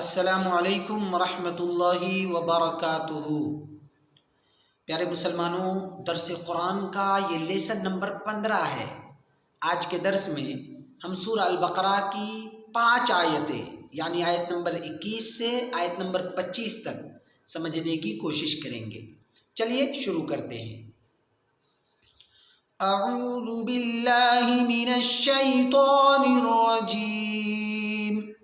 السلام علیکم ورحمۃ اللہ وبرکاتہ۔ پیارے مسلمانوں، درس قرآن کا یہ لیسن نمبر 15 ہے۔ آج کے درس میں ہم سورہ البقرہ کی 5 آیتیں یعنی آیت نمبر 21 سے آیت نمبر 25 تک سمجھنے کی کوشش کریں گے۔ چلیے شروع کرتے ہیں۔ اعوذ باللہ من الشیطان الرجیم۔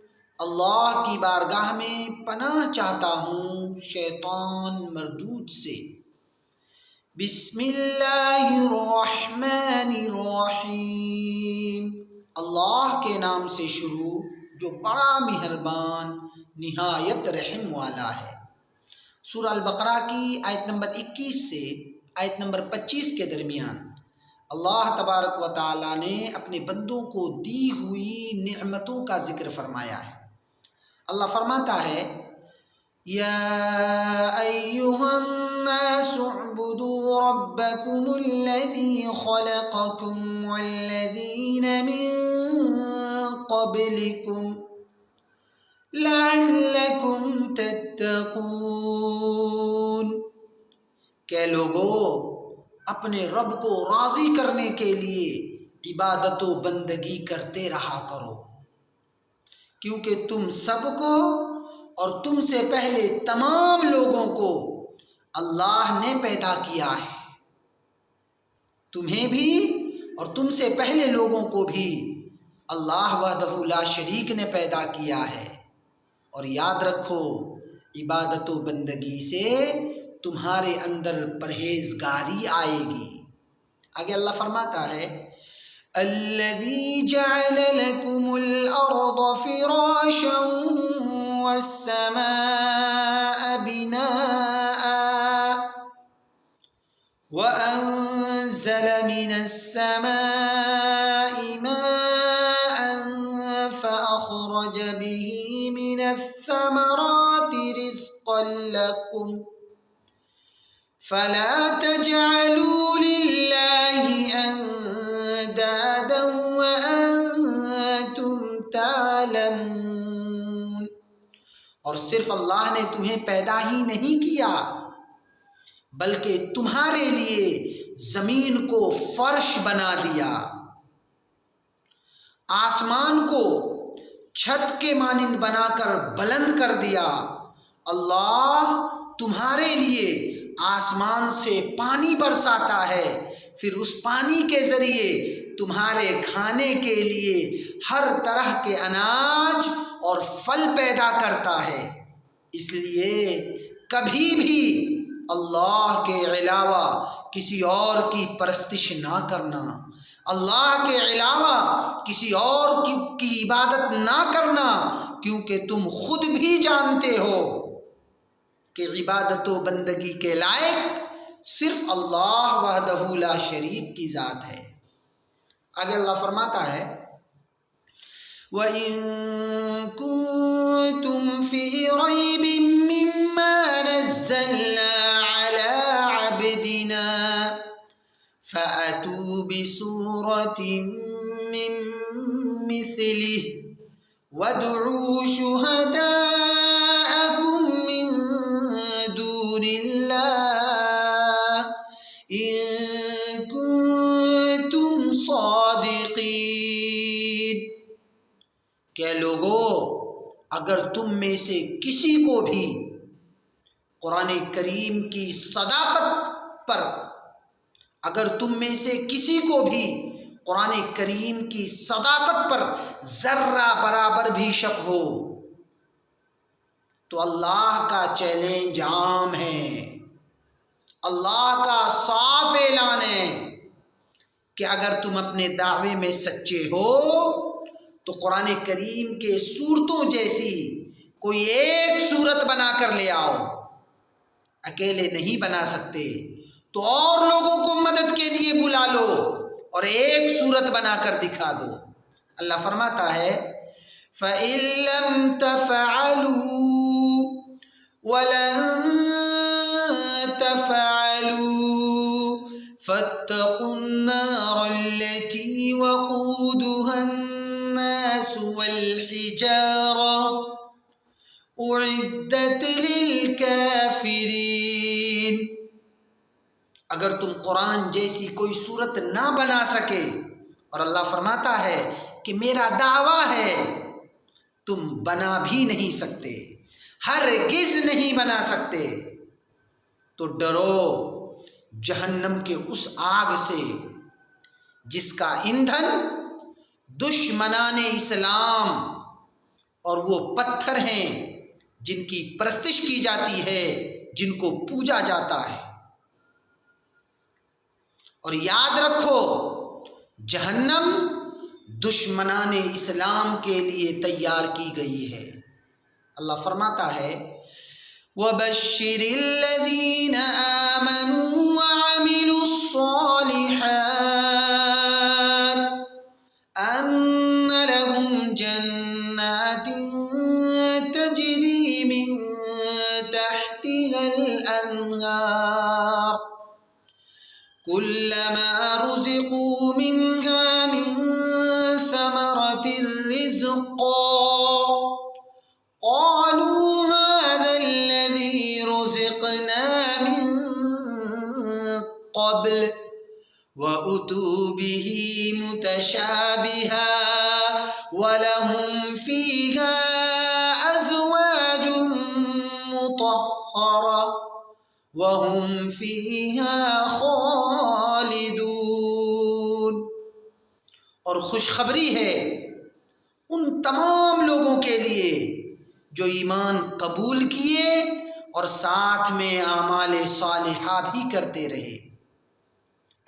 اللہ کی بارگاہ میں پناہ چاہتا ہوں شیطان مردود سے۔ بسم اللہ الرحمن الرحیم۔ اللہ کے نام سے شروع جو بڑا مہربان نہایت رحم والا ہے۔ سورہ البقرہ کی آیت نمبر 21 سے آیت نمبر 25 کے درمیان اللہ تبارک و تعالیٰ نے اپنے بندوں کو دی ہوئی نعمتوں کا ذکر فرمایا ہے۔ اللہ فرماتا ہے، یا ایہا الناس اعبدوا ربکم الذی خلقکم والذین من قبلکم لعلکم تتقون۔ کہ لوگو اپنے رب کو راضی کرنے کے لیے عبادت و بندگی کرتے رہا کرو، کیونکہ تم سب کو اور تم سے پہلے تمام لوگوں کو اللہ نے پیدا کیا ہے۔ تمہیں بھی اور تم سے پہلے لوگوں کو بھی اللہ وحدہ لا شریک نے پیدا کیا ہے۔ اور یاد رکھو، عبادت و بندگی سے تمہارے اندر پرہیزگاری آئے گی۔ آگے اللہ فرماتا ہے، الذی جعل لکم الارض فراشا والسماء بناء وانزل من السماء ماء فاخرج به من الثمرات رزقا لکم فلا تجعلوا للہ اندادا وانتم تعلمون۔ اور صرف اللہ نے تمہیں پیدا ہی نہیں کیا بلکہ تمہارے لیے زمین کو فرش بنا دیا، آسمان کو چھت کے مانند بنا کر بلند کر دیا۔ اللہ تمہارے لیے آسمان سے پانی برساتا ہے، پھر اس پانی کے ذریعے تمہارے کھانے کے لیے ہر طرح کے اناج اور پھل پیدا کرتا ہے۔ اس لیے کبھی بھی اللہ کے علاوہ کسی اور کی پرستش نہ کرنا، اللہ کے علاوہ کسی اور کی عبادت نہ کرنا، کیونکہ تم خود بھی جانتے ہو کہ عبادت و بندگی کے لائق صرف اللہ وحدہ لا شریک کی ذات ہے۔ آگے اللہ فرماتا ہے، وَإِن كُنتُمْ فِي رَيْبٍ مِّمَّا نَزَّلْنَا عَلَىٰ عَبْدِنَا فَأْتُوا بِسُورَةٍ مِّن مِّثْلِهِ وَادْعُوا شُهَدَاءَكُم مِّن دُونِ اللَّهِ إِن كُنتُمْ صَادِقِينَ۔ کہ لوگو اگر تم میں سے کسی کو بھی قرآن کریم کی صداقت پر قرآن کریم کی صداقت پر ذرہ برابر بھی شک ہو تو اللہ کا چیلنج عام ہے، اللہ کا صاف اعلان ہے کہ اگر تم اپنے دعوے میں سچے ہو تو قرآن کریم کے سورتوں جیسی کوئی ایک سورت بنا کر لے آؤ۔ اکیلے نہیں بنا سکتے تو اور لوگوں کو مدد کے لیے بلا لو اور ایک سورت بنا کر دکھا دو۔ اللہ فرماتا ہے، فَإِن لَّمْ تَفْعَلُوا وَلَن تَفْعَلُوا فَاتَّقُوا النَّارَ الَّتِي وَقُودُهَا النَّاسُ وَالْحِجَارَةُ اعدت للکافرین۔ اگر تم قرآن جیسی کوئی صورت نہ بنا سکے، اور اللہ فرماتا ہے کہ میرا دعویٰ ہے تم بنا بھی نہیں سکتے، ہرگز نہیں بنا سکتے، تو ڈرو جہنم کے اس آگ سے جس کا ایندھن دشمنان اسلام اور وہ پتھر ہیں جن کی پرستش کی جاتی ہے، جن کو پوجا جاتا ہے۔ اور یاد رکھو جہنم دشمنان اسلام کے لیے تیار کی گئی ہے۔ اللہ فرماتا ہے وَبَشِّرِ الَّذِينَ آمَنُوا وَعَمِلُوا الصَّالِحَاتِ أَنَّ لَهُمْ جَنَّاتٍ تَجْرِي مِن تَحْتِهَا الْأَنْهَارُ كُلَّمَا رُزِقُوا مِنْهَا مِن ثَمَرَةٍ رِزْقًا قَالُوا هَذَا الَّذِي رُزِقْنَا مِن قَبْلُ وَأُتُوا بِهِ مُتَشَابِهًا وَلَهُمْ فِيهَا أَزْوَاجٌ مُطَهَّرَةٌ وَهُمْ فِيهَا خَالِدُونَ۔ اور خوشخبری ہے ان تمام لوگوں کے لیے جو ایمان قبول کیے اور ساتھ میں اعمال صالحہ بھی کرتے رہے۔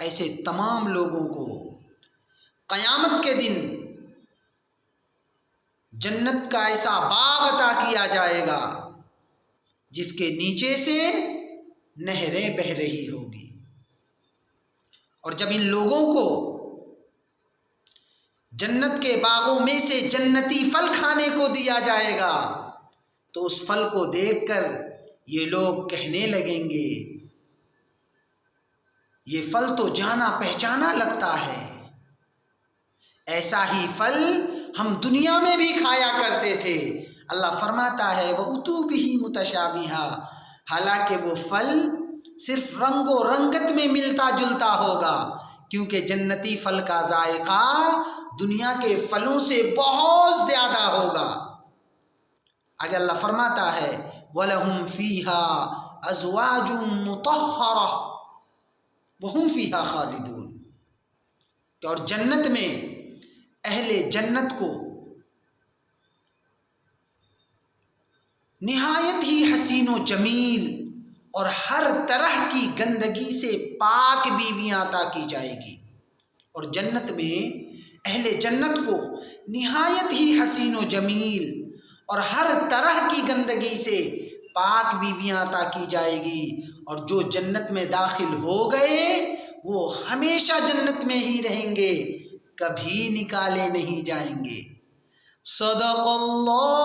ایسے تمام لوگوں کو قیامت کے دن جنت کا ایسا باغ عطا کیا جائے گا جس کے نیچے سے نہریں بہہ رہی ہوگی۔ اور جب ان لوگوں کو جنت کے باغوں میں سے جنتی پھل کھانے کو دیا جائے گا تو اس پھل کو دیکھ کر یہ لوگ کہنے لگیں گے یہ پھل تو جانا پہچانا لگتا ہے، ایسا ہی پھل ہم دنیا میں بھی کھایا کرتے تھے۔ اللہ فرماتا ہے وَأُتُوا بِهِ مُتَشَابِهًا، حالانکہ وہ پھل صرف رنگ و رنگت میں ملتا جلتا ہوگا، کیونکہ جنتی پھل کا ذائقہ دنیا کے پھلوں سے بہت زیادہ ہوگا۔ آگے اللہ فرماتا ہے وَلَهُمْ فِيهَا أَزْوَاجٌ مُطَهَّرَةٌ وَهُمْ فِيهَا خَالِدُونَ، اور جنت میں اہل جنت کو نہایت ہی حسین و جمیل اور ہر طرح کی گندگی سے پاک بیویاں عطا کی جائے گی۔ اور جنت میں اہل جنت کو نہایت ہی حسین و جمیل اور ہر طرح کی گندگی سے پاک بیویاں عطا کی جائے گی، اور جو جنت میں داخل ہو گئے وہ ہمیشہ جنت میں ہی رہیں گے، کبھی نکالے نہیں جائیں گے۔ صدق اللہ